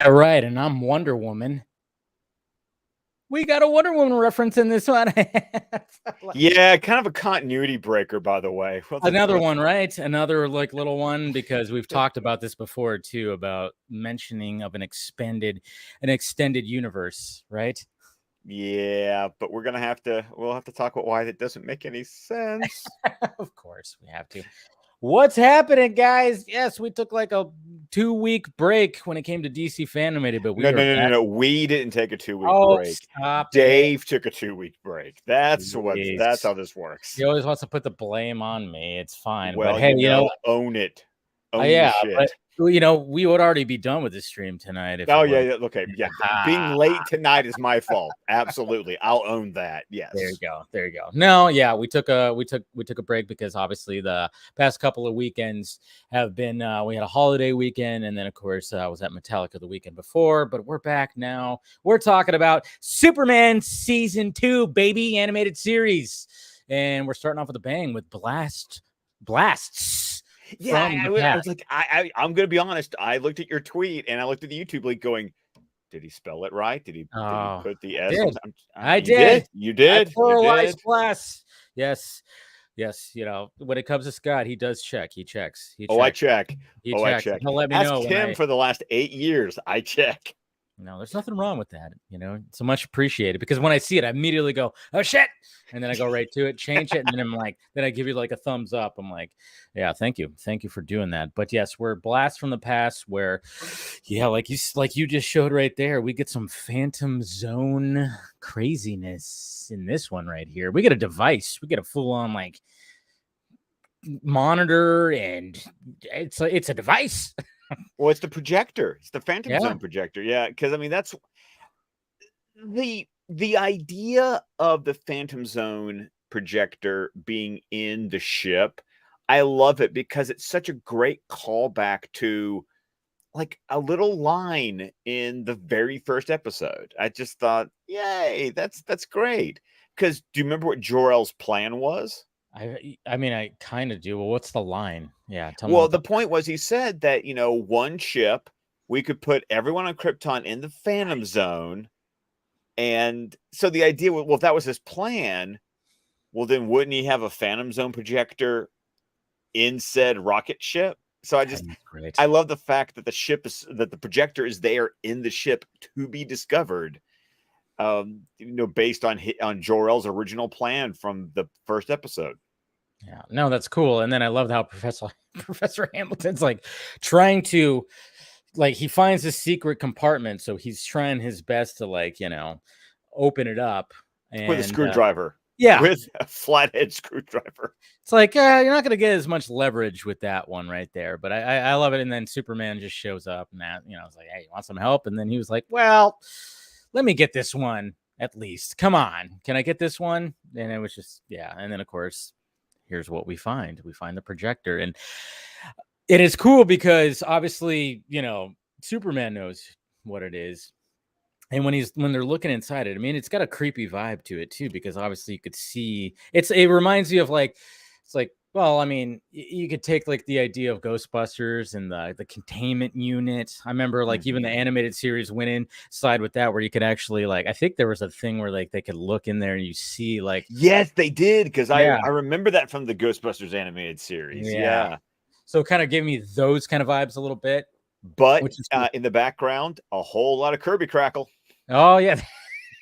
All right, and I'm Wonder Woman. We got a Wonder Woman reference in this one. Yeah, kind of a continuity breaker, by the way. Another one, right? Another like little one, because we've talked about this before too, about mentioning of an extended universe, right? Yeah, but we'll have to talk about why that doesn't make any sense. Of course, we have to. What's happening, guys? Yes, we took like a 2-week break when it came to DC Fan-Animated, but we are back. No. We didn't take a 2-week Oh, break. stop it. Dave took a 2-week break. That's how this works. He always wants to put the blame on me. It's fine. Well, but hey, own it. Own the yeah, shit. but we would already be done with the stream tonight if Okay. Yeah. Being late tonight is my fault. Absolutely. I'll own that. Yes. There you go. No, yeah, we took a break because obviously the past couple of weekends have been we had a holiday weekend, and then of course I was at Metallica the weekend before, but we're back now. We're talking about Superman season 2, baby, animated series. And we're starting off with a bang with blasts. Yeah, I was like, I'm going to be honest. I looked at your tweet and I looked at the YouTube link going, did he spell it right? Did he put the S? I did. You did. Pluralized blast. Yes. When it comes to Scott, he does check. He checks. I check. I check. He'll let me know. Ask him for the last 8 years. I check. There's nothing wrong with that. So much appreciated, because when I see it, I immediately go, oh shit. And then I go right to it, change it. And then I'm like, then I give you like a thumbs up. I'm like, yeah, thank you. Thank you for doing that. But yes, we're blast from the past where, yeah, like you just showed right there, we get some Phantom Zone craziness in this one right here. We get a device. We get a full on like monitor, and it's a device. Well, it's the projector. It's the Phantom Zone projector. Yeah, because I mean that's the idea of the Phantom Zone projector being in the ship. I love it because it's such a great callback to like a little line in the very first episode. I just thought, yay, that's great. Because do you remember what Jor-El's plan was? I mean, I kind of do. Well, what's the line? Yeah. Tell me. The point was he said that, one ship, we could put everyone on Krypton in the Phantom Zone. And so the idea was, well, if that was his plan, well, then wouldn't he have a Phantom Zone projector in said rocket ship? So I love the fact that the projector is there in the ship to be discovered. Based on Jor-El's original plan from the first episode. Yeah, no, that's cool. And then I love how Professor Hamilton's like trying to, like, he finds a secret compartment, so he's trying his best to open it up with a screwdriver. With a flathead screwdriver. It's like you're not going to get as much leverage with that one right there, but I love it. And then Superman just shows up, and that I was like, hey, you want some help? And then he was like, well, let me get this one at least. Come on, can I get this one? And it was just and then of course, here's what we find. We find the projector, and it is cool because obviously, Superman knows what it is. And when they're looking inside it, I mean, it's got a creepy vibe to it too, because obviously you could see it reminds you of well, I mean, you could take like the idea of Ghostbusters and the containment unit. I remember even the animated series went inside with that, where you could actually I think there was a thing where they could look in there and you see yes, they did, because I remember that from the Ghostbusters animated series. Yeah. So it kind of gave me those kind of vibes a little bit. But cool. In the background, a whole lot of Kirby crackle. Oh yeah.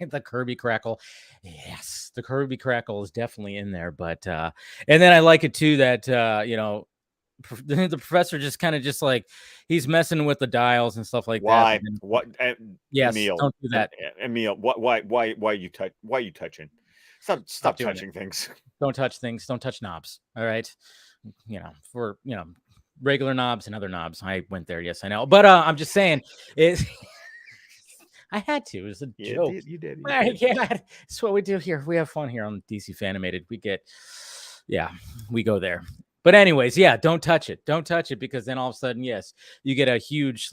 The Kirby crackle. Yes, the Kirby crackle is definitely in there. But and then I like it too that the professor just kind of he's messing with the dials and stuff like that. What? Yes, Emil, don't do that. Emil, why you touching? Stop touching things. Don't touch things. Don't touch knobs. All right. For regular knobs and other knobs. I went there. Yes, I know. But I'm just saying it. I had to. It was a joke. You did. Yeah, it's what we do here. We have fun here on DC Fan-Animated. We go there. But anyways, don't touch it. Don't touch it, because then all of a sudden, yes, you get a huge,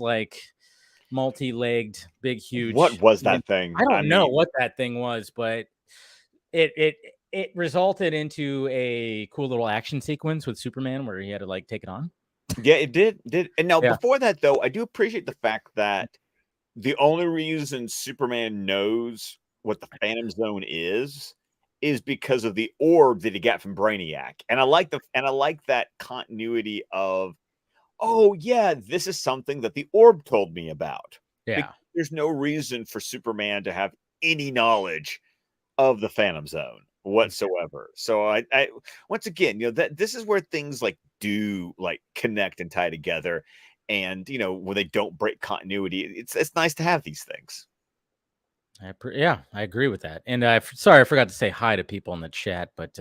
multi-legged, big, huge. What was that thing? I don't know what that thing was, but it resulted into a cool little action sequence with Superman where he had to take it on. Yeah, it did. And now before that, though, I do appreciate the fact that the only reason Superman knows what the Phantom Zone is because of the orb that he got from Brainiac. And I like that continuity of, oh yeah, this is something that the orb told me about. Yeah. There's no reason for Superman to have any knowledge of the Phantom Zone whatsoever. So I once again, that this is where things like do like connect and tie together. And when they don't break continuity, it's nice to have these things. Yeah, I agree with that. And sorry, I forgot to say hi to people in the chat, but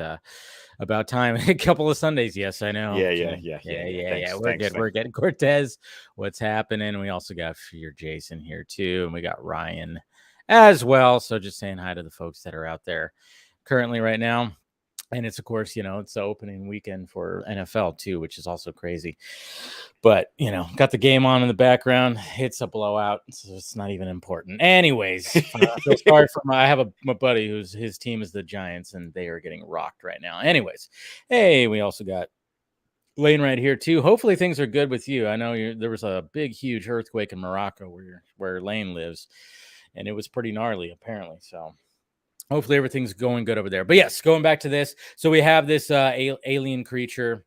about time. A couple of Sundays. Yes, I know. Yeah. Yeah. We're Thanks. good. We're getting Cortez. What's happening? We also got your Jason here too, and we got Ryan as well. So just saying hi to the folks that are out there currently right now. And it's, of course, it's the opening weekend for NFL too, which is also crazy. But, got the game on in the background. It's a blowout, so it's not even important. Anyways, I feel sorry for I have my buddy his team is the Giants, and they are getting rocked right now. Anyways, hey, we also got Lane right here too. Hopefully things are good with you. I know there was a big, huge earthquake in Morocco where Lane lives, and it was pretty gnarly apparently. So hopefully everything's going good over there. But yes, going back to this. So we have this alien creature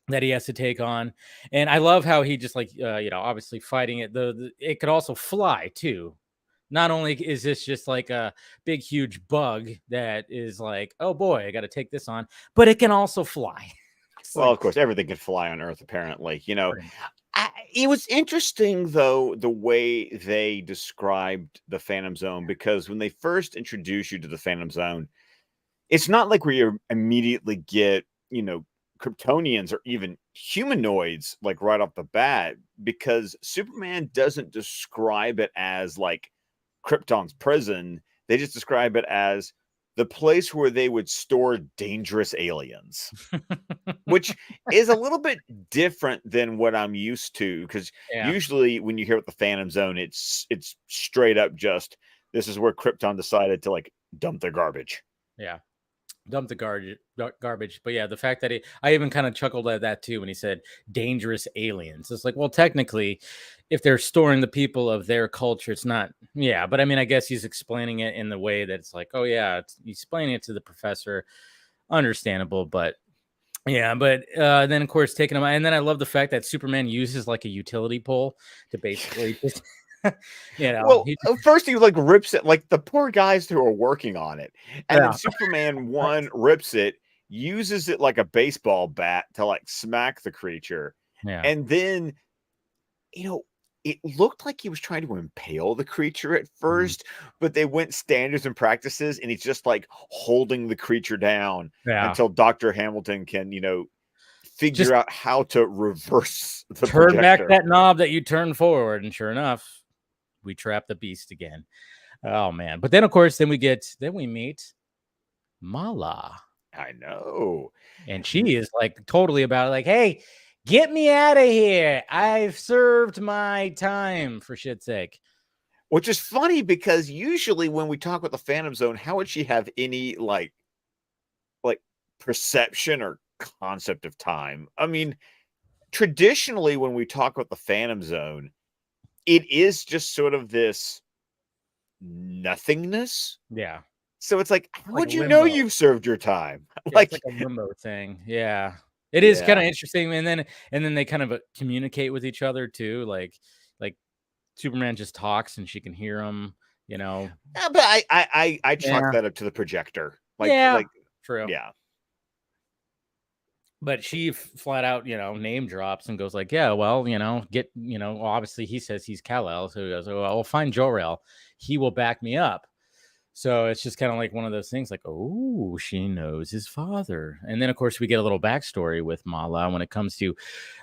that he has to take on. And I love how he just obviously fighting it. It could also fly too. Not only is this just like a big, huge bug that is like, oh boy, I got to take this on, but it can also fly. Well, of course, everything can fly on Earth, apparently. It was interesting, though, the way they described the Phantom Zone, because when they first introduce you to the Phantom Zone, it's not like where you immediately get, Kryptonians or even humanoids, like right off the bat, because Superman doesn't describe it as like Krypton's prison. They just describe it as the place where they would store dangerous aliens, which is a little bit different than what I'm used to. Because usually when you hear about the Phantom Zone, it's straight up just, this is where Krypton decided to like dump their garbage. Yeah. Dump the garbage. But yeah, the fact that I even kind of chuckled at that too when he said dangerous aliens. It's like, well, technically, if they're storing the people of their culture, it's not. Yeah, but I mean, I guess he's explaining it in the way that it's like, oh yeah, he's explaining it to the professor. Understandable, but yeah, but then of course taking him out, and then I love the fact that Superman uses like a utility pole to basically just. Well, first he like rips it, like the poor guys who are working on it, and then Superman rips it, uses it like a baseball bat to like smack the creature, and then it looked like he was trying to impale the creature at first, but they went standards and practices, and he's just like holding the creature down until Dr. Hamilton can figure out how to reverse the turn projector. Back that knob that you turn forward, and sure enough, we trap the beast again. Oh man. But then of course we meet Mala. I know. And she is like totally about it, like, hey, get me out of here. I've served my time, for shit's sake. Which is funny because usually when we talk about the Phantom Zone, how would she have any like perception or concept of time? I mean, traditionally when we talk about the Phantom Zone, it is just sort of this nothingness. Yeah. So it's like, how would you know you've served your time? Yeah, like a limbo thing. Yeah. It is kind of interesting. And then they kind of communicate with each other too. Like Superman just talks and she can hear him, Yeah, but I chalk that up to the projector. True. Yeah. But she flat out, name drops and goes like, yeah, well, obviously he says he's Kal-El. So he goes, well, I'll find Jor-El. He will back me up. So it's just kind of like one of those things like, oh, she knows his father. And then, of course, we get a little backstory with Mala when it comes to,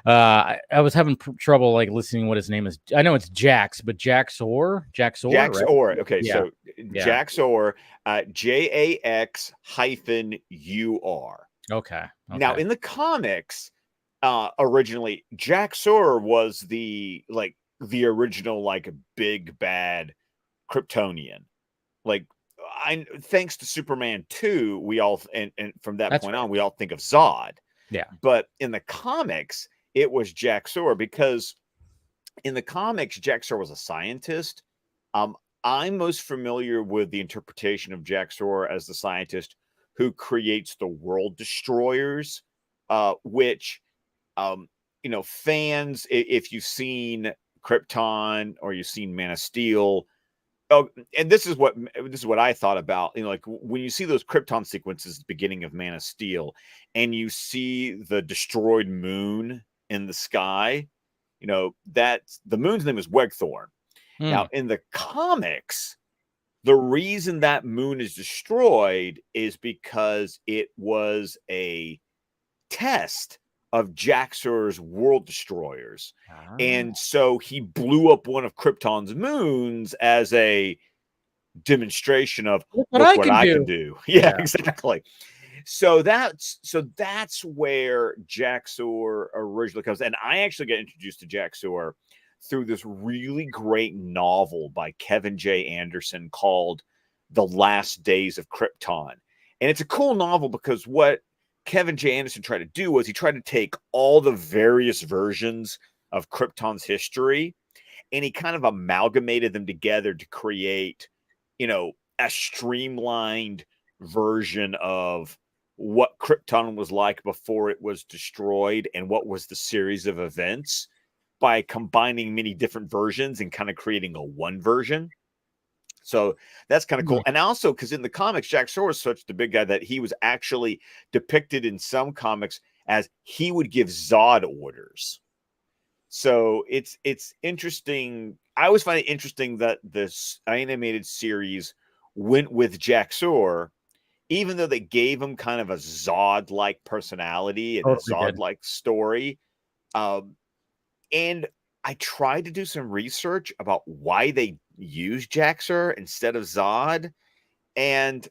I was having trouble like listening what his name is. I know it's Jax, but Jax-Ur? Jax-Ur. Right? Okay. Yeah. So Jax-Ur, Jax-Ur. Okay. Now in the comics, originally Jax-Ur was the original like big bad Kryptonian. Like thanks to Superman 2, we all and from that point on we all think of Zod. Yeah. But in the comics, it was Jax-Ur because in the comics Jax-Ur was a scientist I'm most familiar with the interpretation of Jax-Ur as the scientist who creates the world destroyers, which, fans, if you've seen Krypton or you've seen Man of Steel. Oh, and this is what I thought about. Like when you see those Krypton sequences at the beginning of Man of Steel, and you see the destroyed moon in the sky, that's the moon's name is Wegthorn. Now, in the comics, the reason that moon is destroyed is because it was a test of Jax-Ur's world destroyers. And so he blew up one of Krypton's moons as a demonstration of look what I can do. Yeah, exactly. So that's where Jax-Ur originally comes. And I actually got introduced to Jax-Ur through this really great novel by Kevin J. Anderson called The Last Days of Krypton. And it's a cool novel because what Kevin J. Anderson tried to do was he tried to take all the various versions of Krypton's history and he kind of amalgamated them together to create, a streamlined version of what Krypton was like before it was destroyed and what was the series of events by combining many different versions and kind of creating a one version. So that's kind of cool. And also because in the comics, Jax-Ur was such the big guy that he was actually depicted in some comics as he would give Zod orders. So it's interesting. I always find it interesting that this animated series went with Jax-Ur, even though they gave him kind of a Zod-like personality and a Zod-like story. And I tried to do some research about why they use Jax-Ur instead of Zod. And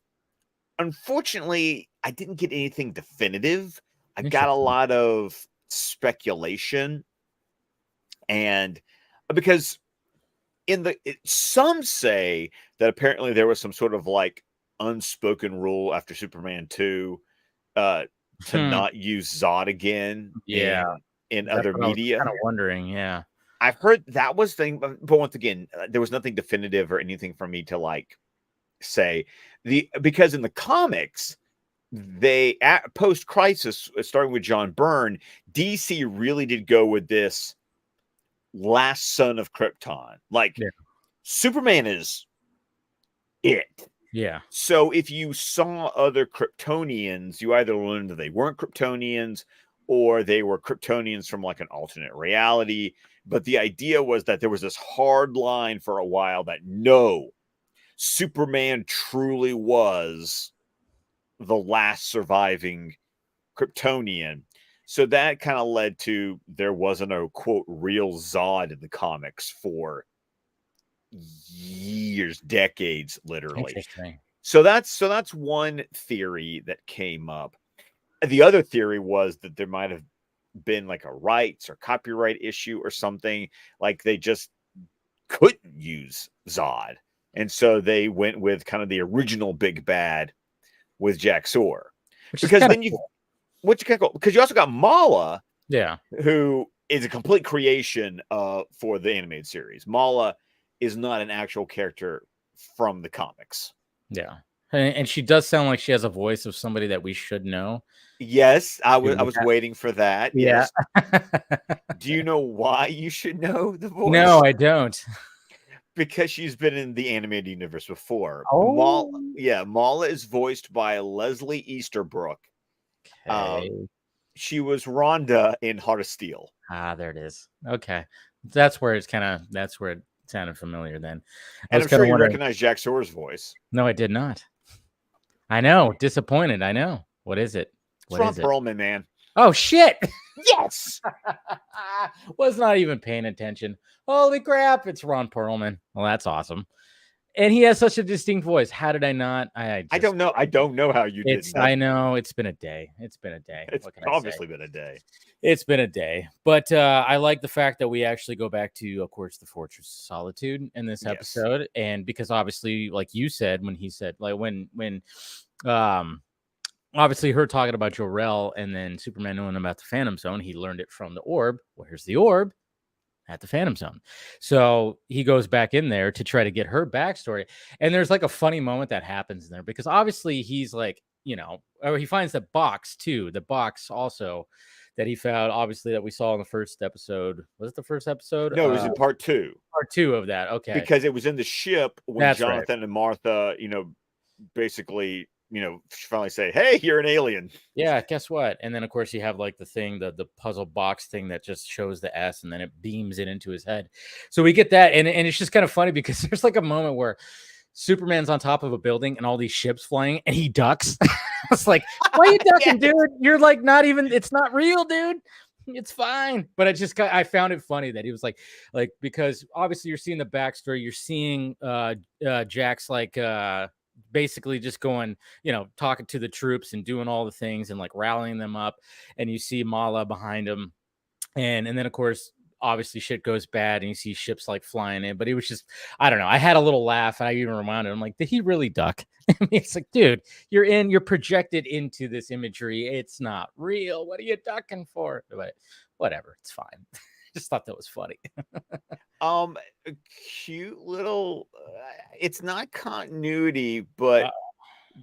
unfortunately, I didn't get anything definitive. I got a lot of speculation. And because some say that apparently there was some sort of like unspoken rule after Superman 2 to not use Zod again. Yeah. In other media. Kind of wondering, yeah. I've heard that was thing, but once again, there was nothing definitive or anything for me to like say because in the comics, they post crisis, starting with John Byrne, DC really did go with this last son of Krypton. Like Superman is it. Yeah. So if you saw other Kryptonians, you either learned that they weren't Kryptonians or they were Kryptonians from like an alternate reality. But the idea was that there was this hard line for a while that no, Superman truly was the last surviving Kryptonian. So that kind of led to there wasn't a quote real Zod in the comics for years, decades, literally. Interesting. So that's one theory that came up. The other theory was that there might have been like a rights or copyright issue or something. Like they just couldn't use Zod. And so they went with kind of the original big bad with Jax-Ur. Because then because you also got Mala, who is a complete creation for the animated series. Mala is not an actual character from the comics. Yeah. And she does sound like she has a voice of somebody that we should know. Yes, I was waiting for that. Yeah. Yes. Do you know why you should know the voice? No, I don't. Because she's been in the animated universe before. Oh. Mala is voiced by Leslie Easterbrook. Okay. She was Rhonda in Heart of Steel. Ah, there it is. Okay. That's where it sounded familiar then. And I'm sure you recognize Jax-Ur's voice. No, I did not. I know. Disappointed. I know. What is it? It's Ron Perlman, man. Oh, shit. Yes. Was not even paying attention. Holy crap. It's Ron Perlman. Well, that's awesome. And he has such a distinct voice. How did I not? I don't know. I don't know how you did. I know. It's been a day. It's obviously been a day. It's been a day. But I like the fact that we actually go back to, of course, the Fortress of Solitude in this episode. And because obviously, like you said, when he said, like when obviously her talking about Jor-El and then Superman knowing about the Phantom Zone, he learned it from the orb. Where's the orb? at the Phantom Zone. So he goes back in there to try to get her backstory. And there's like a funny moment that happens in there because obviously he's like, he finds the box too. The box also that he found, obviously, that we saw in the first episode. Was it the first episode? No, it was in part 2. Part 2 of that. Okay. Because it was in the ship when That's Jonathan right. and Martha, basically, finally say, hey, you're an alien. Yeah, guess what? And then, of course, you have like the thing, the puzzle box thing that just shows the S and then it beams it into his head. So we get that. And it's just kind of funny because there's like a moment where Superman's on top of a building and all these ships flying and he ducks. I was like, why are you ducking, dude? You're like not even, it's not real, dude. It's fine. But I found it funny that he was like, because obviously you're seeing the backstory, you're seeing Jax basically just going, talking to the troops and doing all the things and like rallying them up. And you see Mala behind him. And then of course, obviously shit goes bad and you see ships like flying in, but it was just, I don't know. I had a little laugh. And I even reminded him like, did he really duck? I mean, it's like, dude, you're projected into this imagery. It's not real. What are you ducking for? But whatever. It's fine. Just thought that was funny. A cute little, it's not continuity, but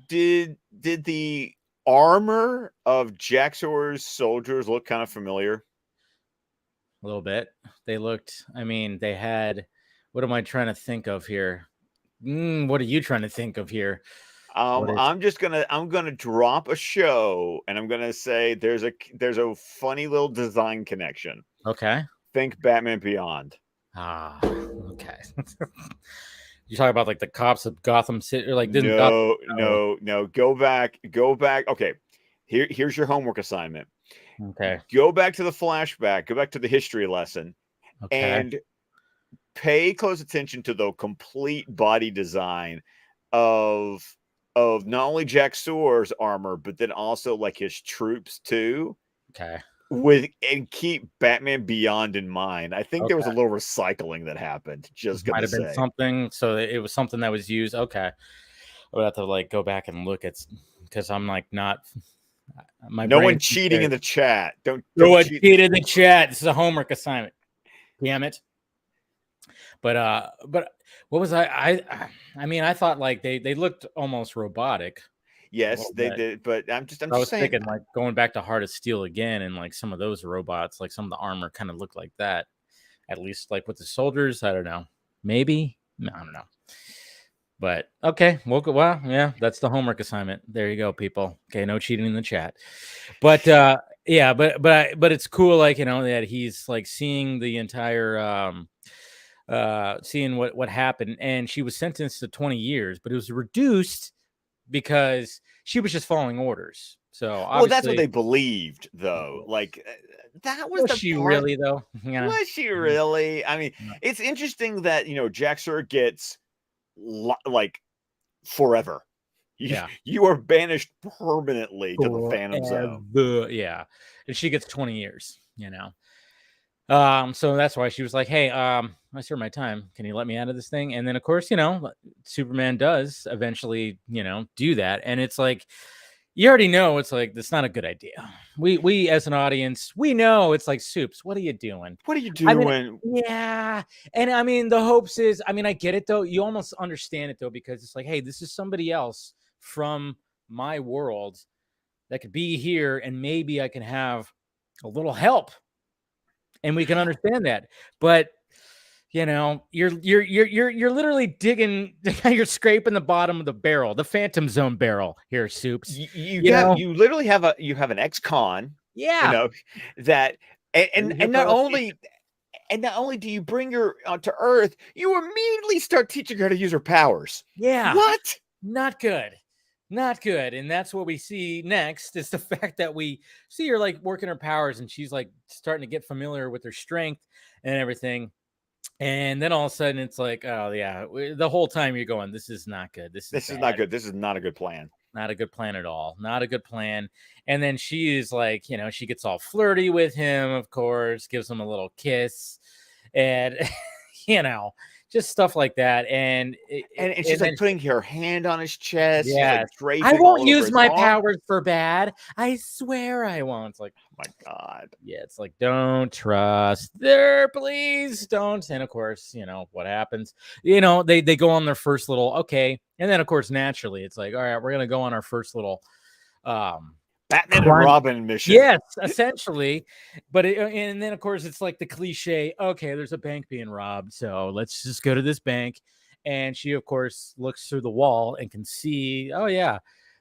did the armor of Jax-Ur's soldiers look kind of familiar? A little bit. They looked, they had, what am I trying to think of here? What are you trying to think of here? I'm gonna drop a show and I'm gonna say there's a funny little design connection. Okay. Think Batman Beyond. Okay. You talk about like the cops of Gotham City, or like no. Go back. Okay, here's your homework assignment. Okay. Go back to the flashback. Go back to the history lesson, and pay close attention to the complete body design of not only Jax-Ur's armor, but then also like his troops too. Okay. And keep Batman Beyond in mind. I think there was a little recycling that happened. Just might have been something. So it was something that was used. Okay. I would have to like go back and look at, because I'm like not. No one cheating in the chat. Don't cheat in the chat. This is a homework assignment. Damn it. But what was I thought like they looked almost robotic. Yes, they did, but I'm just saying, thinking like going back to Heart of Steel again, and like some of those robots, like some of the armor kind of looked like that. At least like with the soldiers, I don't know. Maybe, no, I don't know. But okay, well, yeah, that's the homework assignment. There you go, people. Okay, no cheating in the chat. But yeah, but it's cool, like that he's like seeing the entire seeing what happened, and she was sentenced to 20 years, but it was reduced because she was just following orders. So well, that's what they believed, though. Like that was she really though? Was she really? I mean, it's interesting that Jax-Ur gets like forever. You are banished permanently to the Phantom Zone. Yeah, and she gets 20 years. So that's why she was like, hey, I served my time. Can you let me out of this thing? And then, of course, Superman does eventually, do that. And it's like, you already know it's like, that's not a good idea. We as an audience, we know it's like, Soups, what are you doing? What are you doing? Yeah. And the hopes is, I get it though. You almost understand it though, because it's like, hey, this is somebody else from my world that could be here. And maybe I can have a little help. And we can understand that, but you're literally digging, you're scraping the bottom of the barrel, the Phantom Zone barrel here, Soups. You literally have an ex-con, that and not only do you bring her to Earth, you immediately start teaching her how to use her powers. Yeah, what? Not good. And that's what we see next, is the fact that we see her like working her powers, and she's like starting to get familiar with her strength and everything. And then all of a sudden it's like, oh yeah, the whole time you're going, this is not good. This is not good. This is not a good plan. Not a good plan at all. Not a good plan. And then she is like, she gets all flirty with him, of course, gives him a little kiss. And, just stuff like that. And And she's like then putting her hand on his chest. She's like yes, I draping won't all over use his my arm. powers for bad. I swear I won't. It's like, Oh my God. yeah, it's like, don't trust there, please don't. And of course, what happens, they go on their first little, okay. And then of course, naturally it's like, all right, we're going to go on our first little, Batman and Robin mission. Yes, essentially. But and then of course it's like the cliche, okay, there's a bank being robbed, so let's just go to this bank. And she of course looks through the wall and can see, oh yeah,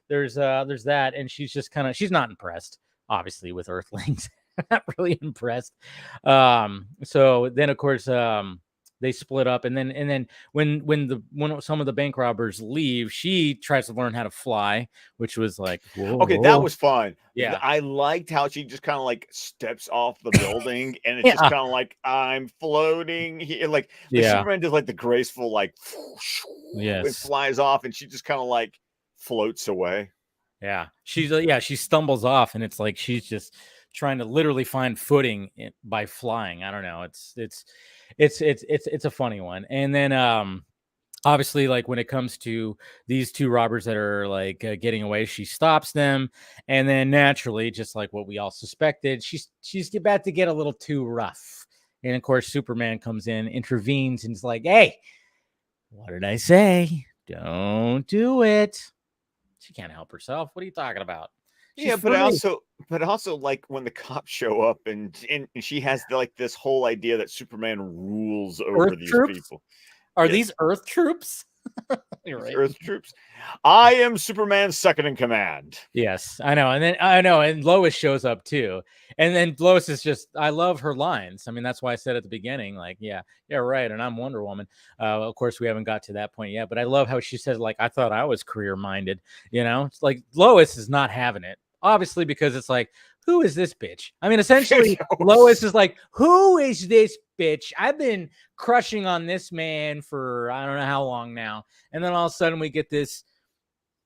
there's that. And she's just she's not impressed, obviously, with Earthlings. Not really impressed. So then of course they split up, and then when some of the bank robbers leave, she tries to learn how to fly, which was like, whoa. Okay, that was fun. Yeah, I liked how she just kind of like steps off the building, and it's yeah. just kind of like, I'm floating here. Like the Superman does like the graceful, like, yes, it flies off, and she just kind of like floats away. Yeah, she stumbles off, and it's like she's just trying to literally find footing by flying. I don't know. It's a funny one. And then obviously, like when it comes to these two robbers that are like getting away, she stops them, and then naturally, just like what we all suspected, she's about to get a little too rough. And of course, Superman comes in, intervenes, and is like, "Hey, what did I say? Don't do it." She can't help herself. What are you talking about? Yeah, but also like when the cops show up, and she has like this whole idea that Superman rules over Earth these troops? people. Are these Earth troops? You're right. Earth troops. I am Superman's second in command. Yes, I know. And then and Lois shows up too. And then Lois is just, I love her lines. I mean, that's why I said at the beginning, like, yeah, right. And I'm Wonder Woman. Of course, we haven't got to that point yet, but I love how she says, like, I thought I was career minded. It's like Lois is not having it, obviously, because it's like, who is this bitch? I mean, essentially, Lois is like, who is this bitch? I've been crushing on this man for I don't know how long now. And then all of a sudden we get this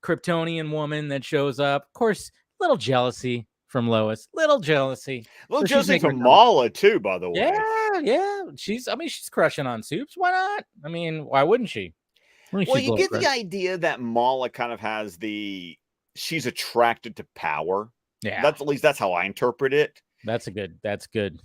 Kryptonian woman that shows up. Of course, little jealousy from Lois. Little jealousy. Little jealousy from Mala too, by the way. Yeah. She's crushing on Soups. Why not? I mean, why wouldn't she? Well, you get the idea that Mala kind of has she's attracted to power. Yeah. At least that's how I interpret it. That's good.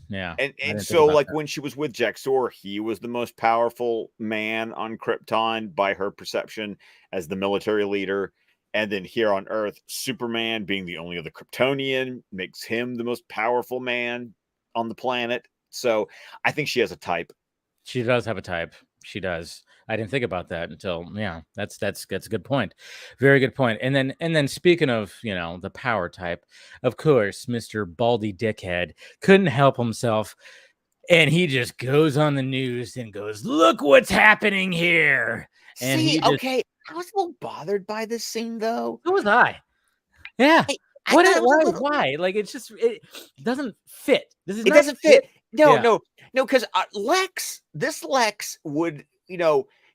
Yeah. And so like when she was with Jax-Ur, he was the most powerful man on Krypton by her perception as the military leader. And then here on Earth, Superman being the only other Kryptonian makes him the most powerful man on the planet. So I think she has a type. She does have a type. She does. I didn't think about that until, that's a good point. Very good point. And then speaking of, the power type, of course, Mr. Baldy Dickhead couldn't help himself. And he just goes on the news and goes, look what's happening here. And okay. I was a little bothered by this scene, though. So was I. Yeah. Why? Like, it doesn't fit. It doesn't fit. No, because this Lex would,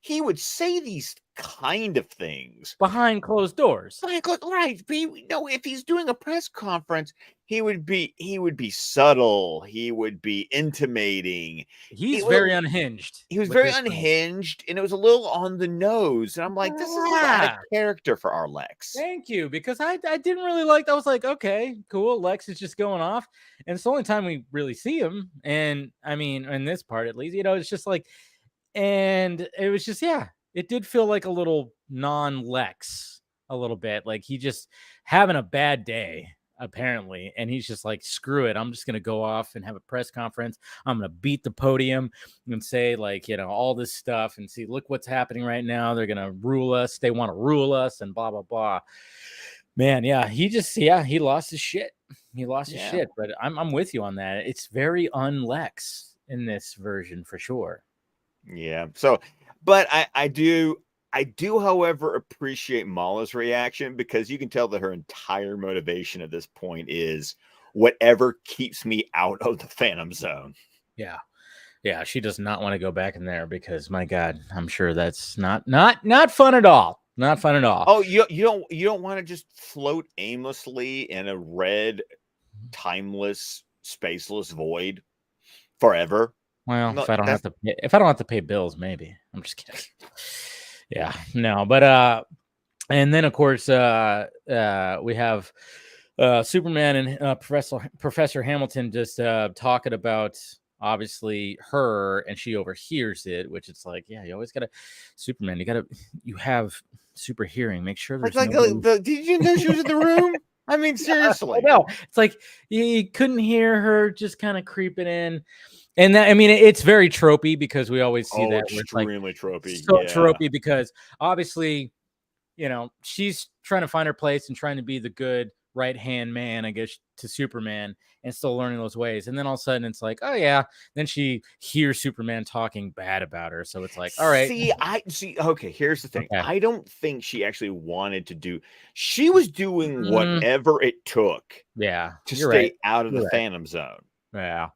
he would say these kind of things behind closed doors. Right. If he's doing a press conference, he would be subtle. He would be intimating. He's very unhinged. He was very unhinged, and it was a little on the nose. And I'm like, this is a little out of character for our Lex. Thank you, because I didn't really like. I was like, okay, cool. Lex is just going off, and it's the only time we really see him. And I mean, in this part at least, it's just like, and it was just, it did feel like a little non-Lex, a little bit like he just having a bad day apparently, and he's just like, screw it, I'm just gonna go off and have a press conference. I'm gonna beat the podium and say, like, all this stuff, and see, look what's happening right now. They're gonna rule us. They want to rule us, and blah blah blah. Man, he lost his shit. He lost his shit. But I'm with you on that. It's very un-Lex in this version for sure. Yeah. So, but I do, however, appreciate Mala's reaction, because you can tell that her entire motivation at this point is whatever keeps me out of the Phantom Zone. Yeah. Yeah. She does not want to go back in there, because my God, I'm sure that's not fun at all. Not fun at all. Oh, you don't want to just float aimlessly in a red, timeless, spaceless void forever. Well, No, if I don't that's have to pay, if I don't have to pay bills, maybe. I'm just kidding. Yeah, no, but and then of course we have Superman and Professor Hamilton just talking about obviously her, and she overhears it, which it's like, yeah, you always gotta Superman, you have super hearing. Make sure there's no. did you know she was in the room? I mean, I seriously. know. It's like you couldn't hear her just kind of creeping in. And that, I mean, it's very tropey because we always see that where it's like Extremely tropey. so Yeah. tropey because obviously, she's trying to find her place and trying to be the good right hand man, I guess, to Superman and still learning those ways. And then all of a sudden it's like, oh yeah. Then she hears Superman talking bad about her. So it's like, all right. See. Okay, here's the thing. Okay. I don't think she actually wanted to do. She was doing Mm, whatever it took yeah. to You're stay right. out of You're the right. Phantom Zone. Yeah.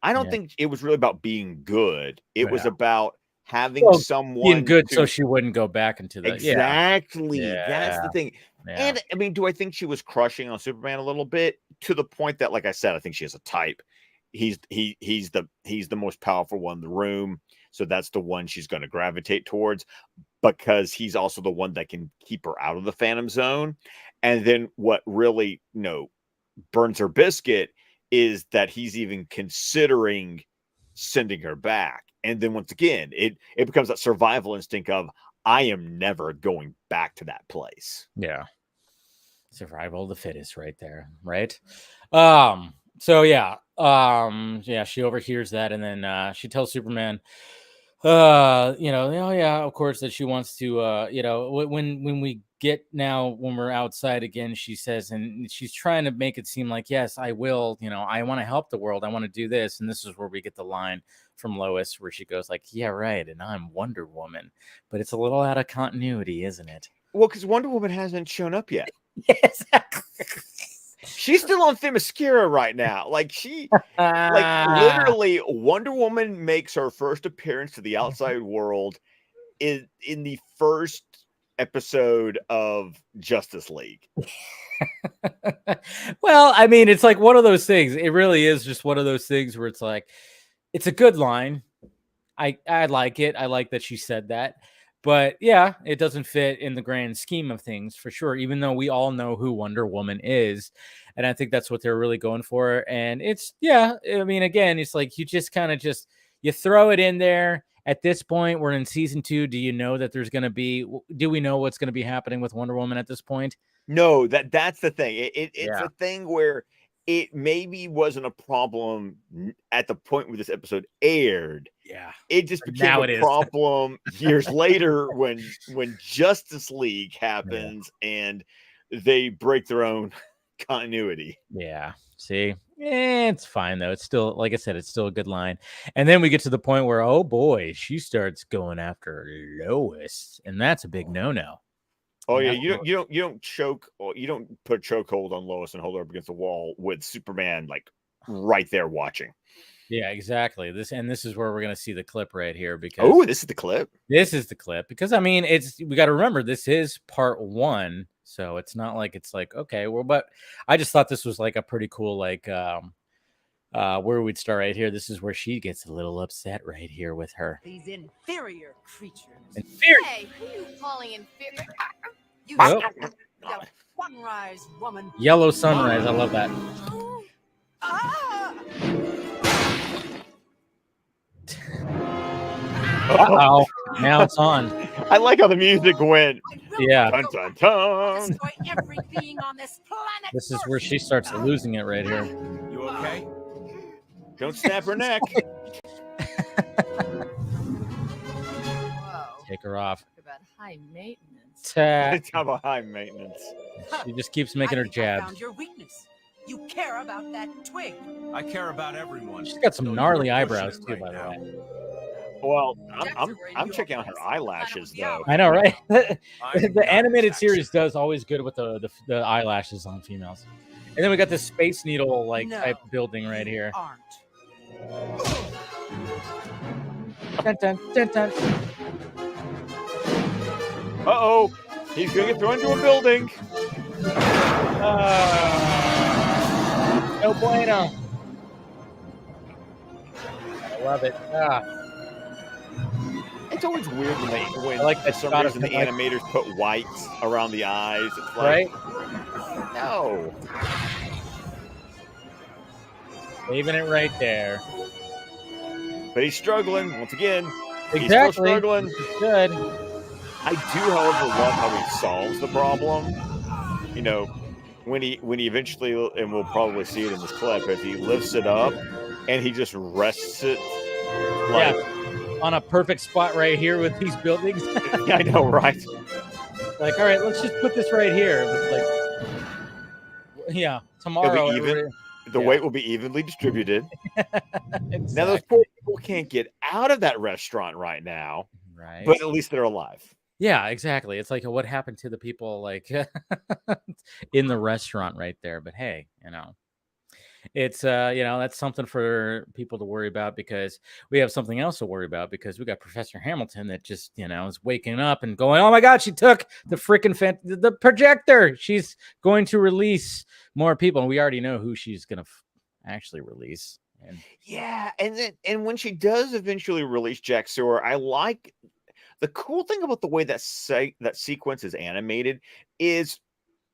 I don't Yeah. think it was really about being good. It was Yeah. about having Well, someone being good so to she wouldn't go back into the exactly. That's the thing. Yeah. And I mean, do I think she was crushing on Superman a little bit to the point that, like I said, I think she has a type. He's the most powerful one in the room, so that's the one she's going to gravitate towards because he's also the one that can keep her out of the Phantom Zone. And then what really burns her biscuit is that he's even considering sending her back. And then once again, it becomes that survival instinct of I am never going back to that place. Yeah. Survival of the fittest right there, right? So yeah. She overhears that and then she tells Superman oh yeah, of course that she wants to when we get now when we're outside again, she says, and she's trying to make it seem like, yes, I will, I want to help the world, I want to do this, and this is where we get the line from Lois where she goes like, yeah, right, and I'm Wonder Woman, but it's a little out of continuity, isn't it? Well, because Wonder Woman hasn't shown up yet. Exactly. She's still on Themyscira right now. Like literally, Wonder Woman makes her first appearance to the outside world in the first episode of Justice League. Well, I mean, it's like one of those things. It really is just one of those things where it's like, it's a good line. I like it. I like that she said that. But yeah, it doesn't fit in the grand scheme of things for sure, even though we all know who Wonder Woman is. And I think that's what they're really going for. And it's, I mean, again, it's like you just kind of you throw it in there. At this point, we're in season 2. Do you know that do we know what's going to be happening with Wonder Woman at this point? No, that's the thing. It's a thing where it maybe wasn't a problem at the point where this episode aired. Yeah. It just became a problem years later when Justice League happens and they break their own continuity. Yeah. See, it's fine though. It's still, like I said, it's still a good line. And then we get to the point where, oh boy, she starts going after Lois, and that's a big no-no. Oh yeah, you don't choke, or you don't put a chokehold on Lois and hold her up against the wall with Superman like right there watching. Yeah, exactly. This is where we're gonna see the clip right here because this is the clip. This is the clip because I mean we got to remember this is part 1, so it's not like it's like okay, well, but I just thought this was like a pretty cool like where we'd start right here. This is where she gets a little upset right here with her. These inferior creatures. Inferior. Hey, who are you calling inferior? You The sunrise woman. Yellow sunrise. I love that. Uh-oh. Now it's on. I like how the music went. Yeah. Dun, dun, dun. Destroy every being on this planet. This is where she starts losing it right here. You okay? Don't snap her neck. Whoa. Take her off. Talk about high maintenance. It's about high maintenance. She just keeps making her I jabs. found your weakness. You care about that twig. I care about everyone. She's got some So gnarly you're pushing eyebrows it too, right by the now. way. Well, I'm checking out her eyelashes though. I know, right? I'm The not animated Jax-Ur. series does always good with the eyelashes on females. And then we got this Space Needle like No, type building right here. Aren't. Dun, dun, dun, dun. Uh-oh. He's gonna get thrown into a building. No bueno. love it. Ah, It's always weird when I like for that some shot of reason the him, like, animators put whites around the eyes. It's right? like, no. Leaving it right there. But he's struggling once again. He's still Exactly. struggling. Good. I do, however, love how he solves the problem. You know, when he eventually, and we'll probably see it in this clip, as he lifts it up and he just rests it like, On a perfect spot right here with these buildings. I know, right? Like, all right, let's just put this right here. It's like, yeah, tomorrow. It'll be even. The yeah. weight will be evenly distributed. Exactly. Now, those poor people can't get out of that restaurant right now, Right. but at least they're alive. Yeah, exactly. It's like, what happened to the people like in the restaurant right there? But hey, it's that's something for people to worry about, because we have something else to worry about, because we got Professor Hamilton that just is waking up and going, oh my god, she took the freaking the projector, she's going to release more people, and we already know who she's gonna actually release. And yeah, and when she does eventually release Jax-Ur, I like the cool thing about the way that sequence is animated is,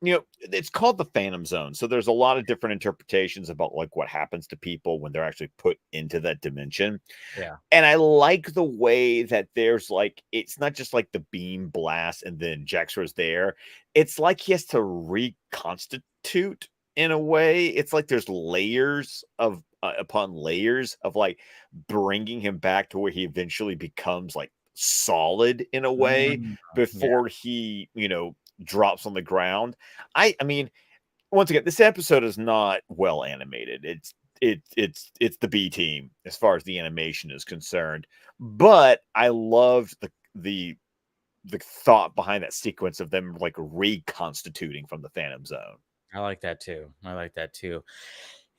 it's called the Phantom Zone. So there's a lot of different interpretations about like what happens to people when they're actually put into that dimension. yeah, And I like the way that there's like, it's not just like the beam blast and then Jax-Ur's there. It's like he has to reconstitute in a way. It's like there's layers of upon layers of like bringing him back to where he eventually becomes like solid in a way before he, drops on the ground. I mean, once again, this episode is not well animated. It's the B team as far as the animation is concerned. But I loved the thought behind that sequence of them like reconstituting from the Phantom Zone. I like that too.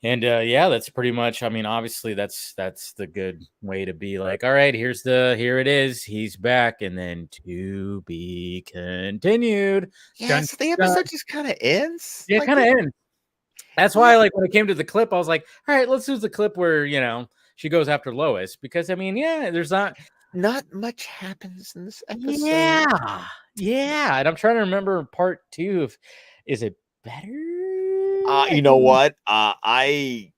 And that's pretty much, I mean, obviously that's the good way to be like, all right, here it is, he's back, and then to be continued. Yeah, so the episode just kind of ends. Yeah, kind of ends. That's why, like, when it came to the clip, I was like, all right, let's use the clip where she goes after Lois, because I mean, there's not much happens in this episode. Yeah, and I'm trying to remember part 2. Is it better? You know what? I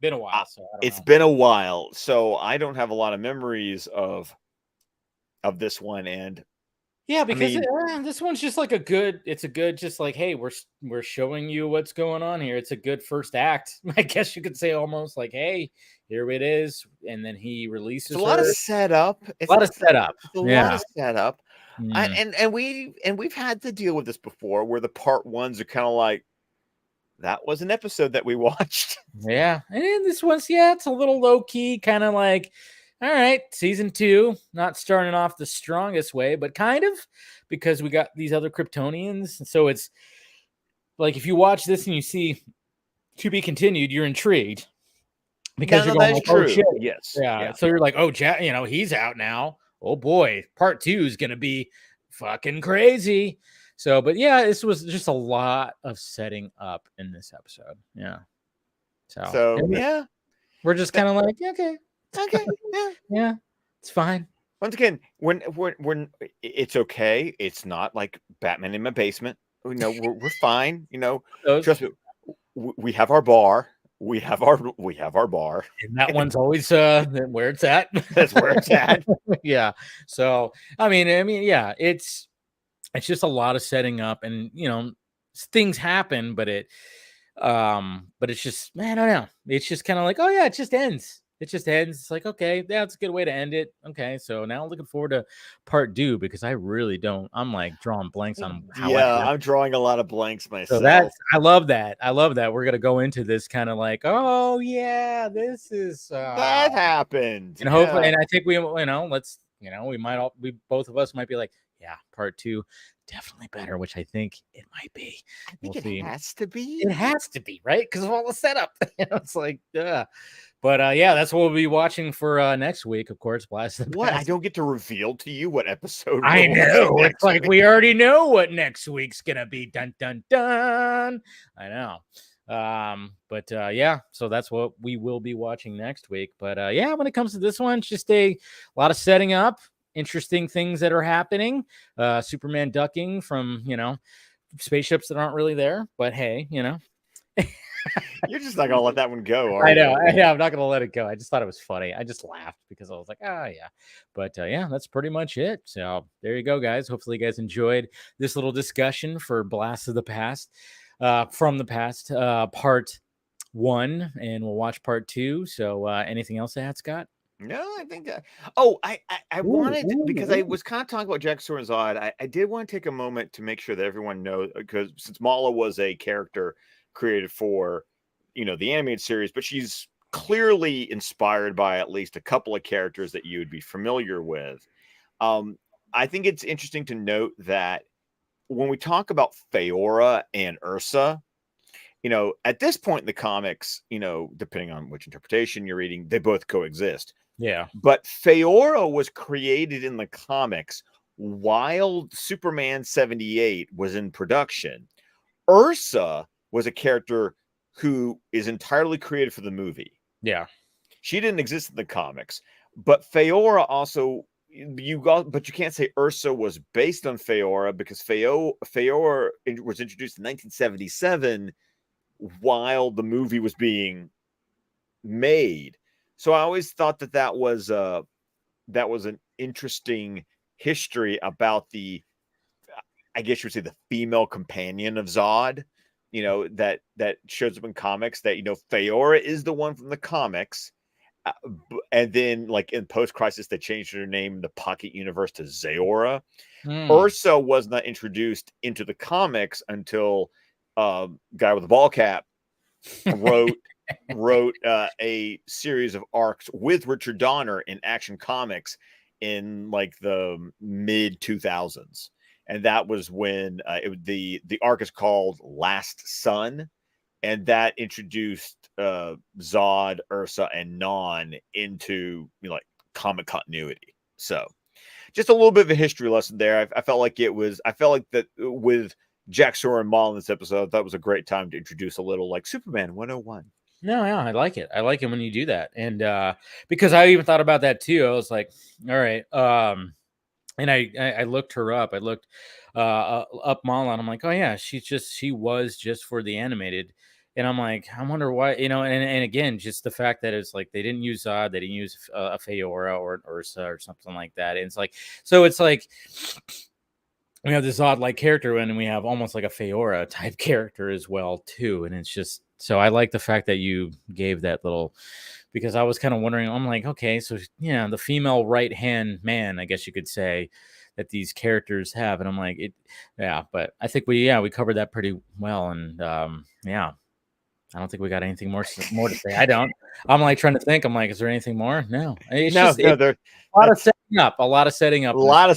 been a while, so it's been a while, so I don't have a lot of memories of this one. And yeah, because this one's just like it's a good, just like, hey, we're showing you what's going on here. It's a good first act, I guess you could say, almost like, hey, here it is, and then he releases. It's a lot of setup. It's a lot of setup. And we've had to deal with this before, where the part ones are kind of like, that was an episode that we watched. Yeah. And this one's, it's a little low key, kind of like, all right, season 2, not starting off the strongest way, but kind of, because we got these other Kryptonians. And so it's like, if you watch this and you see to be continued, you're intrigued, because you're going, like, true. Oh, shit. Yes. Yeah. So you're like, oh, he's out now. Oh boy, part 2 is going to be fucking crazy. So, but this was just a lot of setting up in this episode. Yeah. So we're just kind of like, okay, yeah, it's fine. Once again, when it's okay, it's not like Batman in my basement. We're fine. Trust me, we have our bar. We have our bar, and that one's always where it's at. That's where it's at. Yeah. So I mean, it's just a lot of setting up, and things happen, but it's just, I don't know. It's just kind of like, oh yeah, it just ends. It's like, okay, that's a good way to end it. Okay, so now I'm looking forward to part 2, because I really don't. I'm like drawing blanks on how. I'm drawing a lot of blanks myself. So I love that. We're gonna go into this kind of like, oh yeah, this is that happened, and hopefully, and I think we, we both of us might be like, yeah, part 2 definitely better, which I think it might be. I think it has to be. It has to be, right? Because of all the setup. It's like, but that's what we'll be watching for next week, of course. Blast the What? Past. I don't get to reveal to you what episode. I know. It's like we already know what next week's gonna be. Dun dun dun. I know. Yeah, so that's what we will be watching next week. But yeah, when it comes to this one, it's just a lot of setting up, interesting things that are happening. Superman ducking from spaceships that aren't really there, but hey, You're just not gonna let that one go, are I you? know. I'm not gonna let it go. I just thought it was funny. I just laughed because I was like, oh yeah. But yeah, that's pretty much it. So there you go, guys. Hopefully, you guys enjoyed this little discussion for Blast of the Past, from the past, part 1, and we'll watch part 2. So anything else to add, Scott? No, I think that. Oh, I wanted because I ooh. was kind of talking about Jax-Ur and Zod. I did want to take a moment to make sure that everyone knows, because since Mala was a character created for, the animated series, but she's clearly inspired by at least a couple of characters that you would be familiar with. I think it's interesting to note that when we talk about Feora and Ursa, at this point in the comics, depending on which interpretation you're reading, they both coexist. Yeah. But Feora was created in the comics while Superman 78 was in production. Ursa was a character who is entirely created for the movie. Yeah. She didn't exist in the comics, but Feora also, but you can't say Ursa was based on Feora, because Feora was introduced in 1977 while the movie was being made. So I always thought that was an interesting history about the, I guess you would say, the female companion of Zod, that shows up in comics, that, Feora is the one from the comics. And then, like, in post-crisis, they changed her name in the Pocket Universe to Zeora. Ursa was not introduced into the comics until guy with the ball cap wrote a series of arcs with Richard Donner in Action Comics in like the mid 2000s, and that was when the arc is called Last Sun, and that introduced Zod, Ursa, and Non into like comic continuity. So just a little bit of a history lesson there. I felt like that with Jax-Ur and Maul in this episode, that was a great time to introduce a little like Superman 101. No, yeah, I like it. I like it when you do that. And because I even thought about that too. I was like, all right. And I looked her up. I looked up Mala, and I'm like, oh yeah, she was just for the animated. And I'm like, I wonder why, and again, just the fact that it's like they didn't use Zod, they didn't use a Feora or an Ursa or something like that. And it's like, so it's like we have this Zod-like character, and we have almost like a Feora type character as well too. And it's just, so I like the fact that you gave that little, because I was kind of wondering, I'm like, okay, so yeah, the female right-hand man, I guess you could say, that these characters have. And I'm like, but I think we covered that pretty well. And yeah, I don't think we got anything more to say. I don't. I'm like trying to think. I'm like, is there anything more? No. It's there's a lot of setting up. A lot of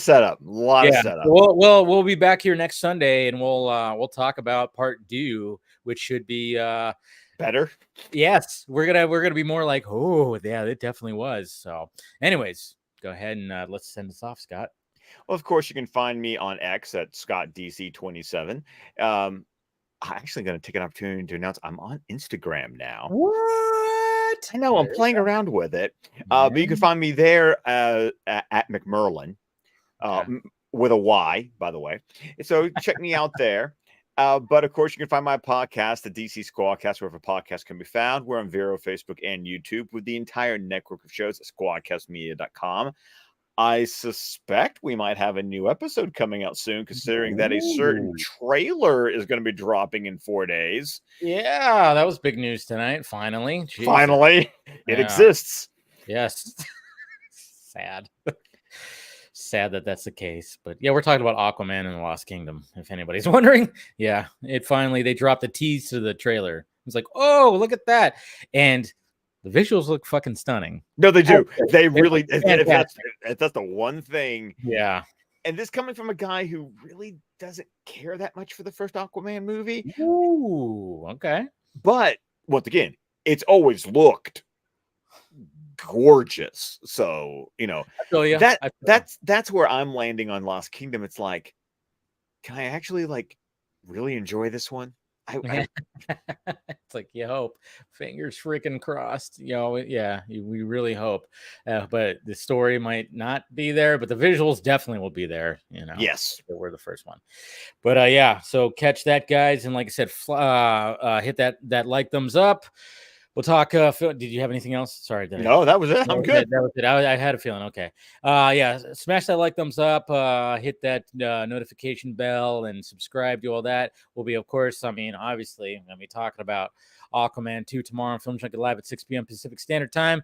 setup. We'll be back here next Sunday, and we'll talk about part 2, which should be better. Yes, we're gonna be more like, oh yeah, it definitely was. So, anyways, go ahead and let's send us off, Scott. Well, of course, you can find me on X at ScottDC27. I'm actually going to take an opportunity to announce I'm on Instagram now. What? I know, I'm playing around with it. But you can find me there at McMurlin, with a Y, by the way. So check me out there. But of course, you can find my podcast, the DC Squadcast, wherever podcasts can be found. We're on Vero, Facebook, and YouTube with the entire network of shows at squadcastmedia.com. I suspect we might have a new episode coming out soon, considering that a certain trailer is going to be dropping in 4 days. Yeah, that was big news tonight. Finally. Jesus. Finally, it exists. Yes. Sad. Sad that that's the case. But yeah, we're talking about Aquaman and the Lost Kingdom, if anybody's wondering. Yeah, they dropped the tease to the trailer. It's like, oh, look at that. And the visuals look fucking stunning. No, they do. They really, that's the one thing. Yeah. And this coming from a guy who really doesn't care that much for the first Aquaman movie. Ooh, okay. But once again, it's always looked gorgeous. So, that's where I'm landing on Lost Kingdom. It's like, can I actually like really enjoy this one? It's like you hope, fingers freaking crossed. Yeah, we really hope. But the story might not be there, but the visuals definitely will be there. Yes. They were the first one. But yeah, so catch that, guys, and like I said, hit that like thumbs up. We'll talk. Phil, did you have anything else? Sorry, No, that was it. I'm good. That was it. I had a feeling. Okay. Yeah. Smash that like thumbs up. Hit that notification bell and subscribe to all that. We'll be, of course. Obviously, I'm gonna be talking about Aquaman 2 tomorrow on Film Junket Live at 6 p.m. Pacific Standard Time.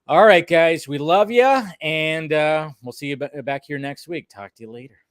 All right, guys. We love you, and we'll see you back here next week. Talk to you later.